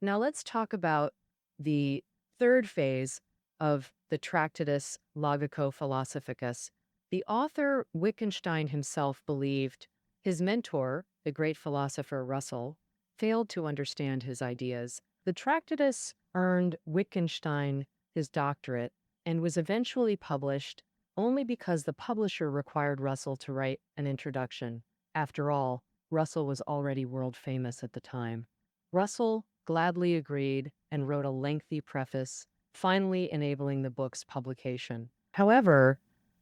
Now let's talk about the third phase of the Tractatus Logico-Philosophicus. The author Wittgenstein himself believed his mentor, the great philosopher Russell, failed to understand his ideas. The Tractatus earned Wittgenstein his doctorate and was eventually published only because the publisher required Russell to write an introduction. After all, Russell was already world famous at the time. Russell gladly agreed and wrote a lengthy preface, finally enabling the book's publication. However,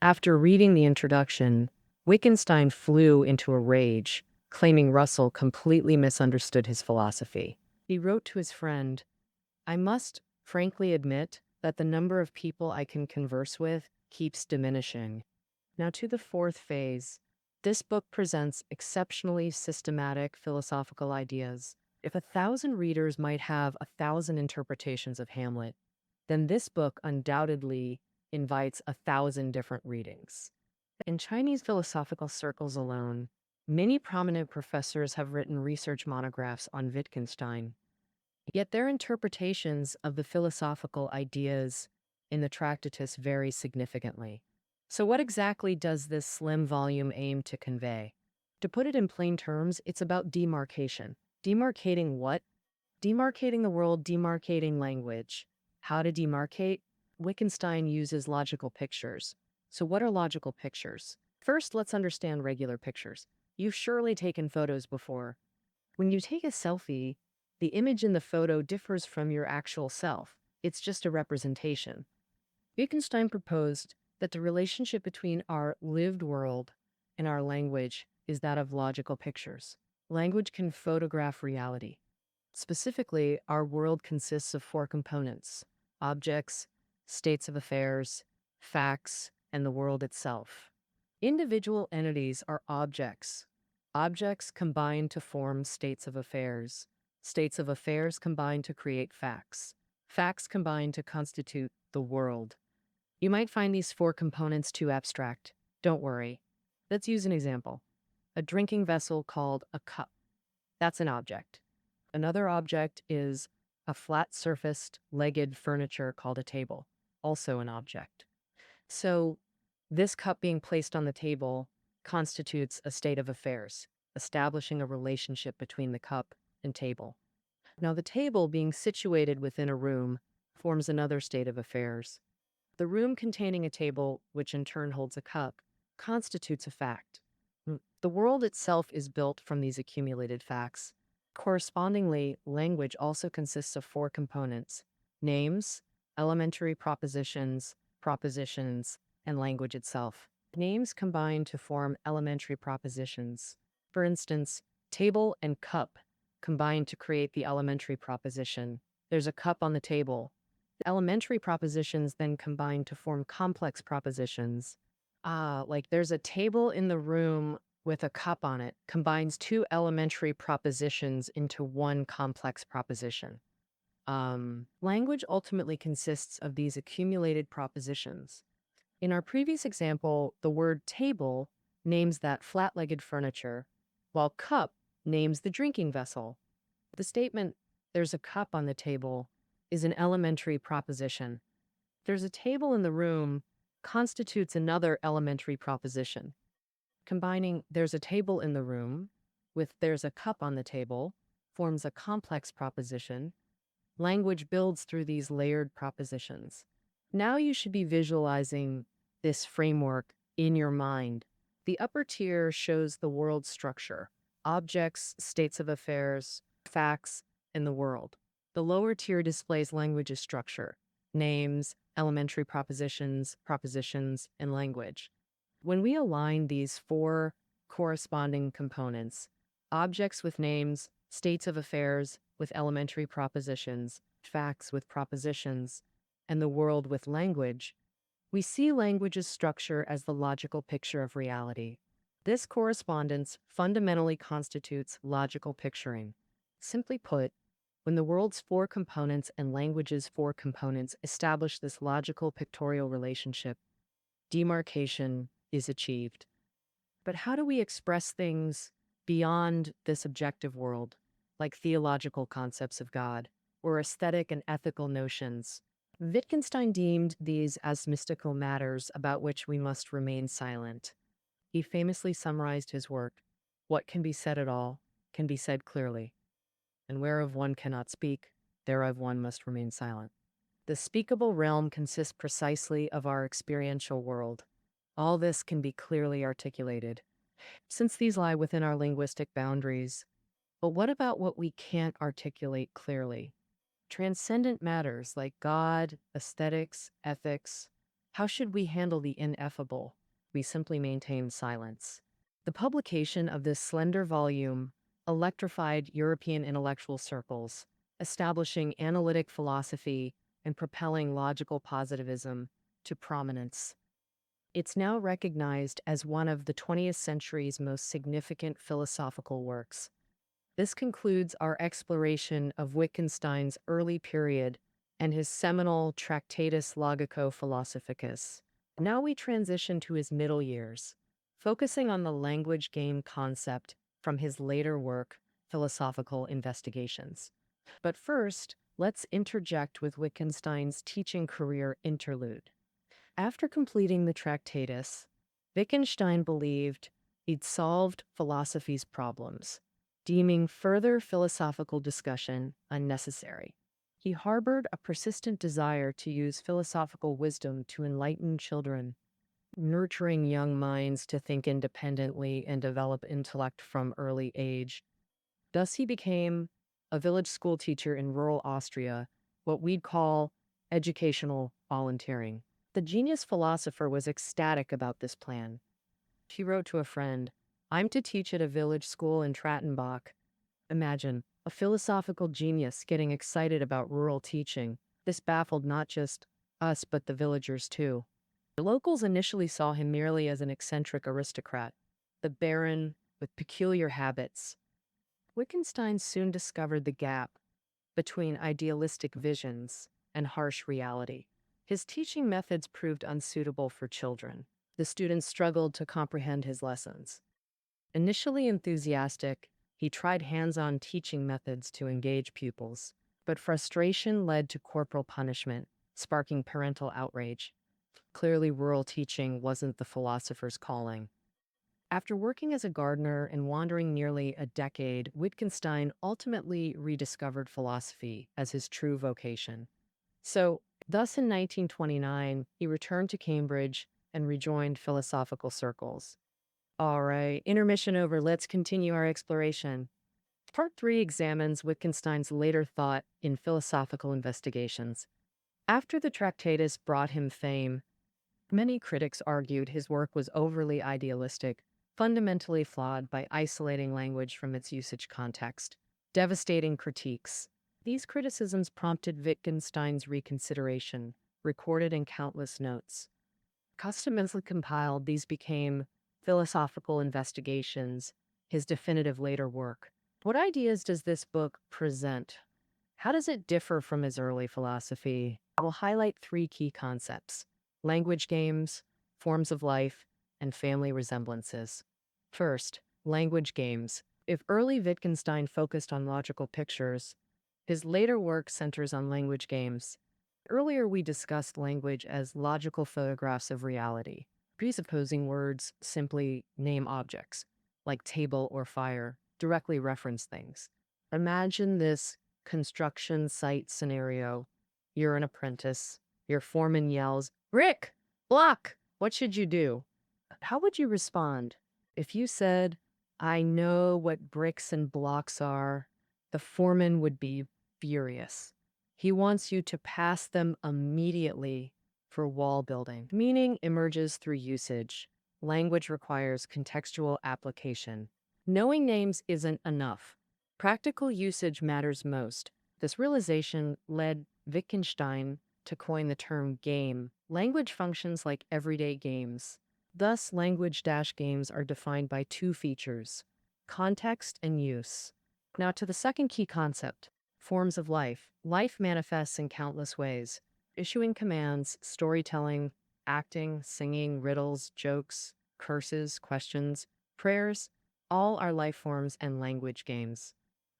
after reading the introduction, Wittgenstein flew into a rage, claiming Russell completely misunderstood his philosophy. He wrote to his friend, "I must frankly admit that the number of people I can converse with keeps diminishing." Now, to the fourth phase. This book presents exceptionally systematic philosophical ideas. If 1,000 readers might have 1,000 interpretations of Hamlet, then this book undoubtedly invites 1,000 different readings. In Chinese philosophical circles alone, many prominent professors have written research monographs on Wittgenstein. Yet their interpretations of the philosophical ideas in the Tractatus vary significantly. So what exactly does this slim volume aim to convey? To put it in plain terms, it's about demarcation. Demarcating what? Demarcating the world, demarcating language. How to demarcate? Wittgenstein uses logical pictures. So what are logical pictures? First, let's understand regular pictures. You've surely taken photos before. When you take a selfie, the image in the photo differs from your actual self. It's just a representation. Wittgenstein proposed that the relationship between our lived world and our language is that of logical pictures. Language can photograph reality. Specifically, our world consists of four components: objects, states of affairs, facts, and the world itself. Individual entities are objects. Objects combine to form states of affairs. States of affairs combine to create facts. Facts combine to constitute the world. You might find these four components too abstract. Don't worry. Let's use an example. A drinking vessel called a cup. That's an object. Another object is a flat-surfaced, legged furniture called a table, also an object. So this cup being placed on the table constitutes a state of affairs, establishing a relationship between the cup and table. Now, the table being situated within a room forms another state of affairs. The room containing a table, which in turn holds a cup, constitutes a fact. The world itself is built from these accumulated facts. Correspondingly, language also consists of four components: names, elementary propositions, and language itself. Names combine to form elementary propositions. For instance, table and cup combine to create the elementary proposition. There's a cup on the table. Elementary propositions then combine to form complex propositions. Like there's a table in the room with a cup on it, combines two elementary propositions into one complex proposition. Language ultimately consists of these accumulated propositions. In our previous example, the word table names that flat-legged furniture, while cup names the drinking vessel. The statement, "There's a cup on the table," is an elementary proposition. "There's a table in the room" constitutes another elementary proposition. Combining "there's a table in the room" with "there's a cup on the table" forms a complex proposition. Language builds through these layered propositions. Now you should be visualizing this framework in your mind. The upper tier shows the world structure: objects, states of affairs, facts, and the world. The lower tier displays language's structure: names, elementary propositions, and language. When we align these four corresponding components, objects with names, states of affairs with elementary propositions, facts with propositions, and the world with language, we see language's structure as the logical picture of reality. This correspondence fundamentally constitutes logical picturing. Simply put, when the world's four components and language's four components establish this logical pictorial relationship, demarcation is achieved. But how do we express things beyond this objective world, like theological concepts of God? or aesthetic and ethical notions. Wittgenstein deemed these as mystical matters about which we must remain silent. He famously summarized his work: "What can be said at all can be said clearly, and whereof one cannot speak, thereof one must remain silent." The speakable realm consists precisely of our experiential world. All this can be clearly articulated, since these lie within our linguistic boundaries. But what about what we can't articulate clearly? Transcendent matters like God, aesthetics, ethics. How should we handle the ineffable? We simply maintain silence. The publication of this slender volume electrified European intellectual circles, establishing analytic philosophy and propelling logical positivism to prominence. It's now recognized as one of the 20th century's most significant philosophical works. This concludes our exploration of Wittgenstein's early period and his seminal Tractatus Logico-Philosophicus. Now we transition to his middle years, focusing on the language game concept from his later work, Philosophical Investigations. But first, let's interject with Wittgenstein's teaching career interlude. After completing the Tractatus, Wittgenstein believed he'd solved philosophy's problems, deeming further philosophical discussion unnecessary. He harbored a persistent desire to use philosophical wisdom to enlighten children, nurturing young minds to think independently and develop intellect from early age. Thus, he became a village school teacher in rural Austria, what we'd call educational volunteering. The genius philosopher was ecstatic about this plan. He wrote to a friend, "I'm to teach at a village school in Trattenbach." Imagine, a philosophical genius getting excited about rural teaching. This baffled not just us, but the villagers too. The locals initially saw him merely as an eccentric aristocrat, the baron with peculiar habits. Wittgenstein soon discovered the gap between idealistic visions and harsh reality. His teaching methods proved unsuitable for children. The students struggled to comprehend his lessons. Initially enthusiastic, he tried hands-on teaching methods to engage pupils, but frustration led to corporal punishment, sparking parental outrage. Clearly, rural teaching wasn't the philosopher's calling. After working as a gardener and wandering nearly a decade, Wittgenstein ultimately rediscovered philosophy as his true vocation. Thus in 1929, he returned to Cambridge and rejoined philosophical circles. All right, intermission over. Let's continue our exploration. Part 3 examines Wittgenstein's later thought in Philosophical Investigations. After the Tractatus brought him fame, many critics argued his work was overly idealistic, fundamentally flawed by isolating language from its usage context. Devastating critiques. These criticisms prompted Wittgenstein's reconsideration, recorded in countless notes. Customarily compiled, these became Philosophical Investigations, his definitive later work. What ideas does this book present? How does it differ from his early philosophy? I will highlight 3 key concepts: language games, forms of life, and family resemblances. First, language games. If early Wittgenstein focused on logical pictures, his later work centers on language games. Earlier, we discussed language as logical photographs of reality, presupposing words simply name objects, like table or fire, directly reference things. Imagine this construction site scenario. You're an apprentice. Your foreman yells, "Brick! Block! What should you do?" How would you respond? If you said, "I know what bricks and blocks are," the foreman would be furious. He wants you to pass them immediately for wall building. Meaning emerges through usage. Language requires contextual application. Knowing names isn't enough. Practical usage matters most. This realization led Wittgenstein to coin the term game. Language functions like everyday games. Thus, language-games are defined by 2 features: context and use. Now to the second key concept, forms of life. Life manifests in countless ways: issuing commands, storytelling, acting, singing, riddles, jokes, curses, questions, prayers. All are life forms and language games.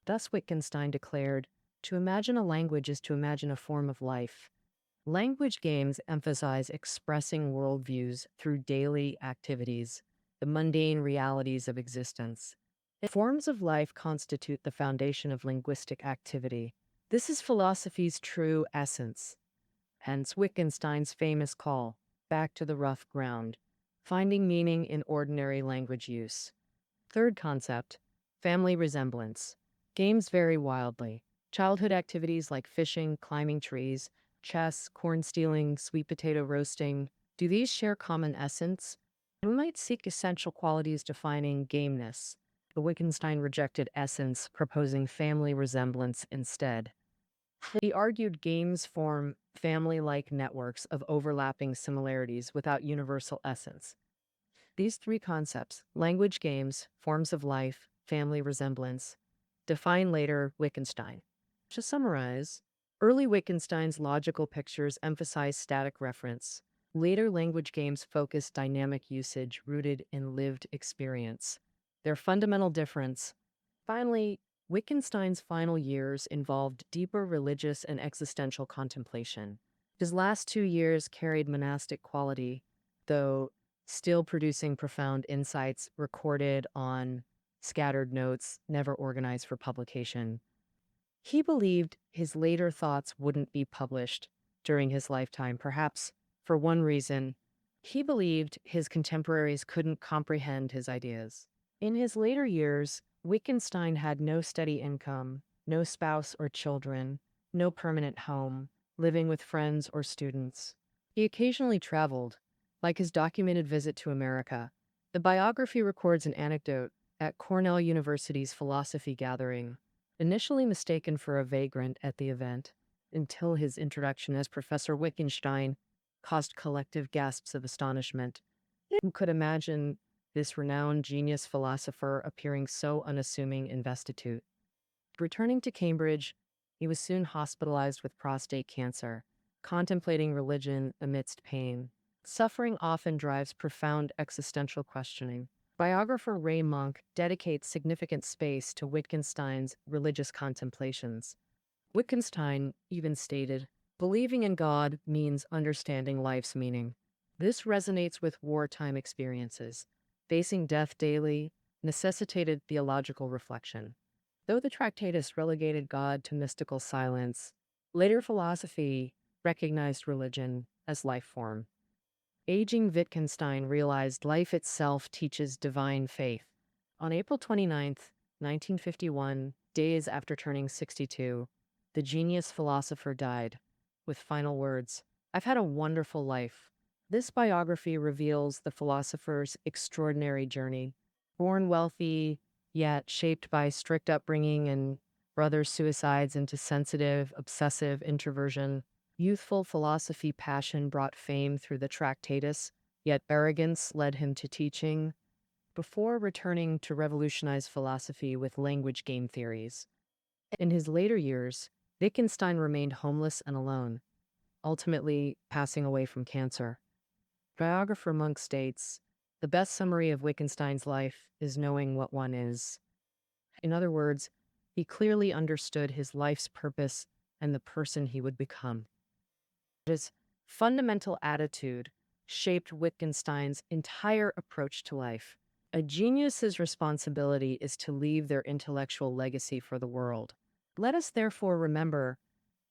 Thus, Wittgenstein declared, To imagine a language is to imagine a form of life. Language games emphasize expressing worldviews through daily activities, the mundane realities of existence. Forms of life constitute the foundation of linguistic activity. This is philosophy's true essence, hence Wittgenstein's famous call, back to the rough ground, finding meaning in ordinary language use. Third concept, family resemblance. Games vary wildly. Childhood activities like fishing, climbing trees, chess, corn stealing, sweet potato roasting, do these share common essence? We might seek essential qualities defining gameness. But Wittgenstein rejected essence, proposing family resemblance instead. He argued games form family-like networks of overlapping similarities without universal essence. These three concepts, language games, forms of life, family resemblance, define later Wittgenstein. To summarize, early Wittgenstein's logical pictures emphasize static reference. Later language games focus dynamic usage rooted in lived experience. Their fundamental difference. Finally, Wittgenstein's final years involved deeper religious and existential contemplation. His last 2 years carried monastic quality, though still producing profound insights recorded on scattered notes, never organized for publication. He believed his later thoughts wouldn't be published during his lifetime, perhaps for one reason. He believed his contemporaries couldn't comprehend his ideas. In his later years, Wittgenstein had no steady income, no spouse or children, no permanent home, living with friends or students. He occasionally traveled, like his documented visit to America. The biography records an anecdote at Cornell University's philosophy gathering, initially mistaken for a vagrant at the event, until his introduction as Professor Wittgenstein caused collective gasps of astonishment. Who could imagine this renowned genius philosopher appearing so unassuming and destitute? Returning to Cambridge, he was soon hospitalized with prostate cancer, contemplating religion amidst pain. Suffering often drives profound existential questioning. Biographer Ray Monk dedicates significant space to Wittgenstein's religious contemplations. Wittgenstein even stated, "Believing in God means understanding life's meaning." This resonates with wartime experiences. Facing death daily necessitated theological reflection. Though the Tractatus relegated God to mystical silence, later philosophy recognized religion as life form. Aging Wittgenstein realized life itself teaches divine faith. On April 29th, 1951, days after turning 62, the genius philosopher died, with final words, "I've had a wonderful life." This biography reveals the philosopher's extraordinary journey. Born wealthy, yet shaped by strict upbringing and brother's suicides into sensitive, obsessive introversion, youthful philosophy passion brought fame through the Tractatus, yet arrogance led him to teaching, before returning to revolutionize philosophy with language game theories. In his later years, Wittgenstein remained homeless and alone, ultimately passing away from cancer. Biographer Monk states, "The best summary of Wittgenstein's life is knowing what one is." In other words, he clearly understood his life's purpose and the person he would become. His fundamental attitude shaped Wittgenstein's entire approach to life. A genius's responsibility is to leave their intellectual legacy for the world. Let us therefore remember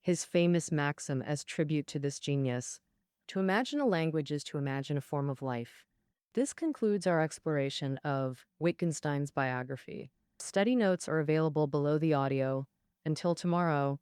his famous maxim as tribute to this genius: to imagine a language is to imagine a form of life. This concludes our exploration of Wittgenstein's biography. Study notes are available below the audio. Until tomorrow,